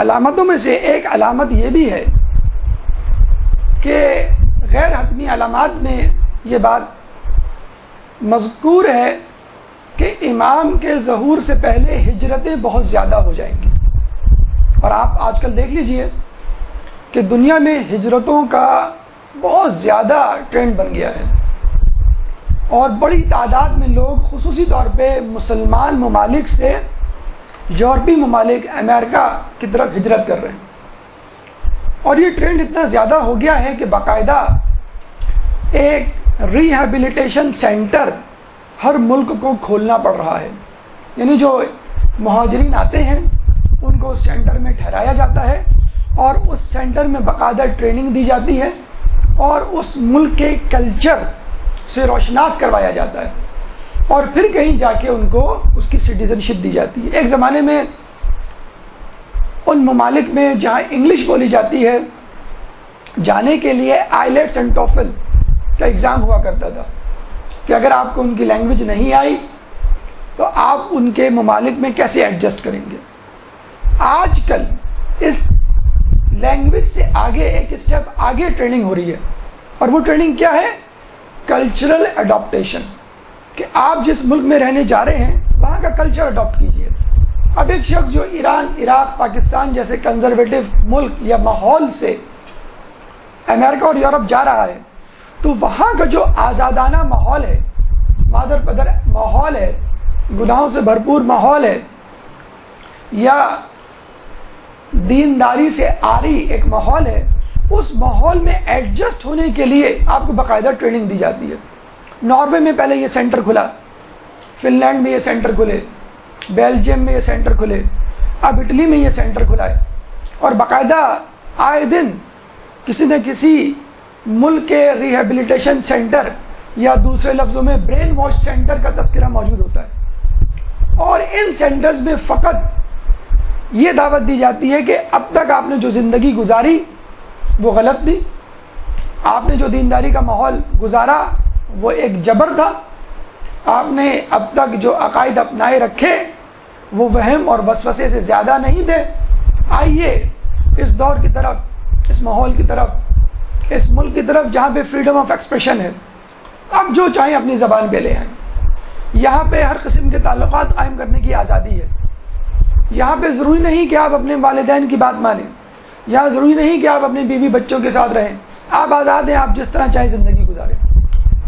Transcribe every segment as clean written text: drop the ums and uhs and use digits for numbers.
علامتوں میں سے ایک علامت یہ بھی ہے کہ غیر حتمی علامات میں یہ بات مذکور ہے کہ امام کے ظہور سے پہلے ہجرتیں بہت زیادہ ہو جائیں گی. اور آپ آج کل دیکھ لیجئے کہ دنیا میں ہجرتوں کا بہت زیادہ ٹرینڈ بن گیا ہے اور بڑی تعداد میں لوگ خصوصی طور پہ مسلمان ممالک سے یورپی ممالک امریکہ کی طرف ہجرت کر رہے ہیں. اور یہ ٹرینڈ اتنا زیادہ ہو گیا ہے کہ باقاعدہ ایک ریہیبلیٹیشن سینٹر ہر ملک کو کھولنا پڑ رہا ہے. یعنی جو مہاجرین آتے ہیں ان کو اس سینٹر میں ٹھہرایا جاتا ہے اور اس سینٹر میں باقاعدہ ٹریننگ دی جاتی ہے اور اس ملک کے کلچر سے روشناس کروایا جاتا ہے اور پھر کہیں جا کے ان کو اس کی سٹیزن شپ دی جاتی ہے. ایک زمانے میں ان ممالک میں جہاں انگلش بولی جاتی ہے جانے کے لیے آئیلیٹس اینڈ ٹوفل کا ایگزام ہوا کرتا تھا کہ اگر آپ کو ان کی لینگویج نہیں آئی تو آپ ان کے ممالک میں کیسے ایڈجسٹ کریں گے. آج کل اس لینگویج سے آگے ایک اسٹیپ آگے ٹریننگ ہو رہی ہے اور وہ ٹریننگ کیا ہے؟ کلچرل اڈاپٹیشن، کہ آپ جس ملک میں رہنے جا رہے ہیں وہاں کا کلچر اڈاپٹ کیجیے. اب ایک شخص جو ایران، عراق، پاکستان جیسے کنزرویٹو ملک یا ماحول سے امریکہ اور یورپ جا رہا ہے تو وہاں کا جو آزادانہ ماحول ہے، مادر پدر ماحول ہے، گناہوں سے بھرپور ماحول ہے یا دینداری سے آری ایک ماحول ہے، اس ماحول میں ایڈجسٹ ہونے کے لیے آپ کو باقاعدہ ٹریننگ دی جاتی ہے. ناروے میں پہلے یہ سینٹر کھلا، فن لینڈ میں یہ سینٹر کھلے، بیلجیم میں یہ سینٹر کھلے، اب اٹلی میں یہ سینٹر کھلا ہے اور باقاعدہ آئے دن کسی نہ کسی ملک کے ریہیبلیٹیشن سینٹر یا دوسرے لفظوں میں برین واش سینٹر کا تذکرہ موجود ہوتا ہے. اور ان سینٹرز میں فقط یہ دعوت دی جاتی ہے کہ اب تک آپ نے جو زندگی گزاری وہ غلط تھی، آپ نے جو دینداری کا ماحول گزارا وہ ایک جبر تھا، آپ نے اب تک جو عقائد اپنائے رکھے وہ وہم اور وسوسے سے زیادہ نہیں تھے. آئیے اس دور کی طرف، اس ماحول کی طرف، اس ملک کی طرف جہاں پہ فریڈم آف ایکسپریشن ہے، اب جو چاہیں اپنی زبان پہ لے آئیں. یہاں پہ ہر قسم کے تعلقات قائم کرنے کی آزادی ہے. یہاں پہ ضروری نہیں کہ آپ اپنے والدین کی بات مانیں، یہاں ضروری نہیں کہ آپ اپنے بیوی بچوں کے ساتھ رہیں. آپ آزاد ہیں، آپ جس طرح چاہیں زندگی گزاریں.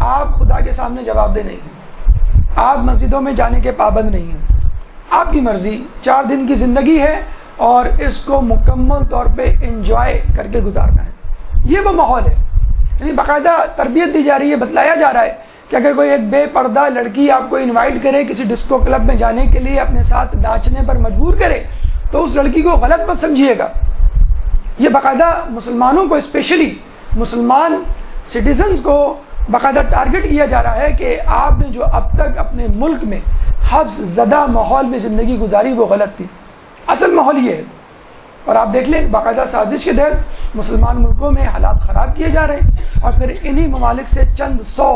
آپ خدا کے سامنے جواب دہ نہیں ہیں، آپ مسجدوں میں جانے کے پابند نہیں ہیں. آپ کی مرضی، 4 دن کی زندگی ہے اور اس کو مکمل طور پہ انجوائے کر کے گزارنا ہے. یہ وہ ماحول ہے. یعنی باقاعدہ تربیت دی جا رہی ہے، بتلایا جا رہا ہے کہ اگر کوئی ایک بے پردہ لڑکی آپ کو انوائٹ کرے کسی ڈسکو کلب میں جانے کے لیے، اپنے ساتھ ناچنے پر مجبور کرے، تو اس لڑکی کو غلط مت سمجھیے گا. یہ باقاعدہ مسلمانوں کو، اسپیشلی مسلمان سٹیزنز کو باقاعدہ ٹارگٹ کیا جا رہا ہے کہ آپ نے جو اب تک اپنے ملک میں حبس زدہ ماحول میں زندگی گزاری وہ غلط تھی. اصل ماحول یہ ہے. اور آپ دیکھ لیں باقاعدہ سازش کے تحت مسلمان ملکوں میں حالات خراب کیے جا رہے ہیں اور پھر انہی ممالک سے چند 100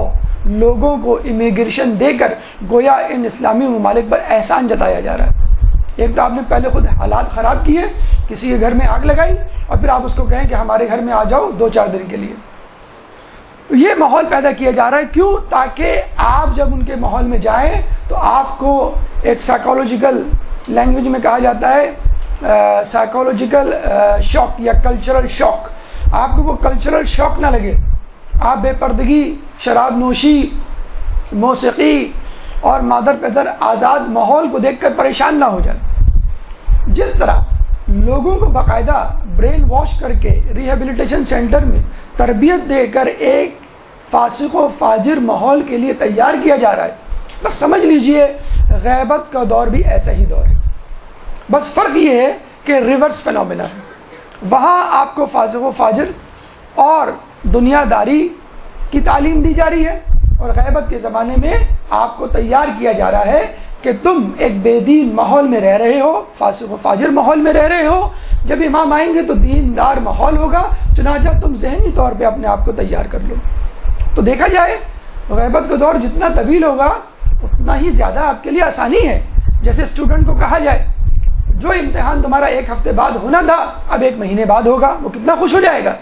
لوگوں کو امیگریشن دے کر گویا ان اسلامی ممالک پر احسان جتایا جا رہا ہے. ایک تو آپ نے پہلے خود حالات خراب کیے، کسی کے گھر میں آگ لگائی اور پھر آپ اس کو کہیں کہ ہمارے گھر میں آ جاؤ 2-4 دن کے لیے. تو یہ ماحول پیدا کیا جا رہا ہے. کیوں؟ تاکہ آپ جب ان کے ماحول میں جائیں تو آپ کو ایک سائیکولوجیکل لینگویج میں کہا جاتا ہے سائیکولوجیکل شاک یا کلچرل شاک، آپ کو وہ کلچرل شاک نہ لگے. آپ بے پردگی، شراب نوشی، موسیقی اور مادر پدر آزاد ماحول کو دیکھ کر پریشان نہ ہو جائیں. جس طرح لوگوں کو باقاعدہ برین واش کر کے ریہیبلیٹیشن سینٹر میں تربیت دے کر ایک فاسق و فاجر ماحول کے لیے تیار کیا جا رہا ہے، بس سمجھ لیجئے غیبت کا دور بھی ایسا ہی دور ہے. بس فرق یہ ہے کہ ریورس فینومینا ہے. وہاں آپ کو فاسق و فاجر اور دنیا داری کی تعلیم دی جا رہی ہے اور غیبت کے زمانے میں آپ کو تیار کیا جا رہا ہے کہ تم ایک بے دین ماحول میں رہ رہے ہو، فاسق و فاجر ماحول میں رہ رہے ہو. جب امام آئیں گے تو دیندار ماحول ہوگا، چنانچہ تم ذہنی طور پہ اپنے آپ کو تیار کر لو. تو دیکھا جائے غیبت کا دور جتنا طویل ہوگا اتنا ہی زیادہ آپ کے لیے آسانی ہے. جیسے اسٹوڈنٹ کو کہا جائے جو امتحان تمہارا 1 ہفتے بعد ہونا تھا اب 1 مہینے بعد ہوگا، وہ کتنا خوش ہو جائے گا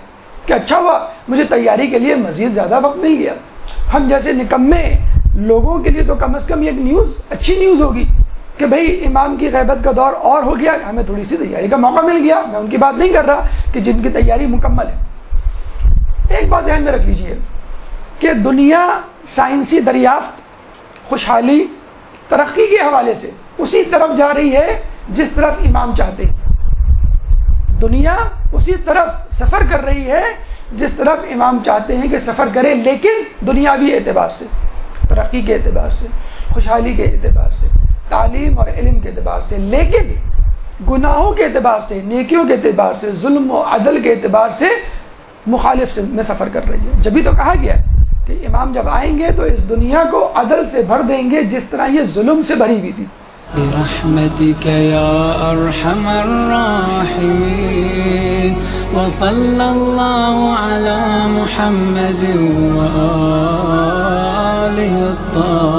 کہ اچھا ہوا مجھے تیاری کے لیے مزید زیادہ وقت مل گیا۔ ہم جیسے نکمے لوگوں کے لیے تو کم از کم یہ ایک اچھی نیوز ہوگی کہ بھئی امام کی غیبت کا دور اور ہو گیا، ہمیں تھوڑی سی تیاری کا موقع مل گیا۔ میں ان کی بات نہیں کر رہا کہ جن کی تیاری مکمل ہے۔ ایک بات ذہن میں رکھ لیجئے کہ دنیا سائنسی دریافت، خوشحالی، ترقی کے حوالے سے اسی طرف جا رہی ہے جس طرف امام چاہتے ہیں۔ دنیا اسی طرف سفر کر رہی ہے جس طرف امام چاہتے ہیں کہ سفر کرے، لیکن دنیاوی اعتبار سے، ترقی کے اعتبار سے، خوشحالی کے اعتبار سے، تعلیم اور علم کے اعتبار سے، لیکن گناہوں کے اعتبار سے، نیکیوں کے اعتبار سے، ظلم و عدل کے اعتبار سے مخالف سے میں سفر کر رہی ہے۔ جبھی تو کہا گیا کہ امام جب آئیں گے تو اس دنیا کو عدل سے بھر دیں گے جس طرح یہ ظلم سے بھری ہوئی تھی۔ برحمتك يا أرحم الراحمين وصلى الله على محمد وآله الطاهرين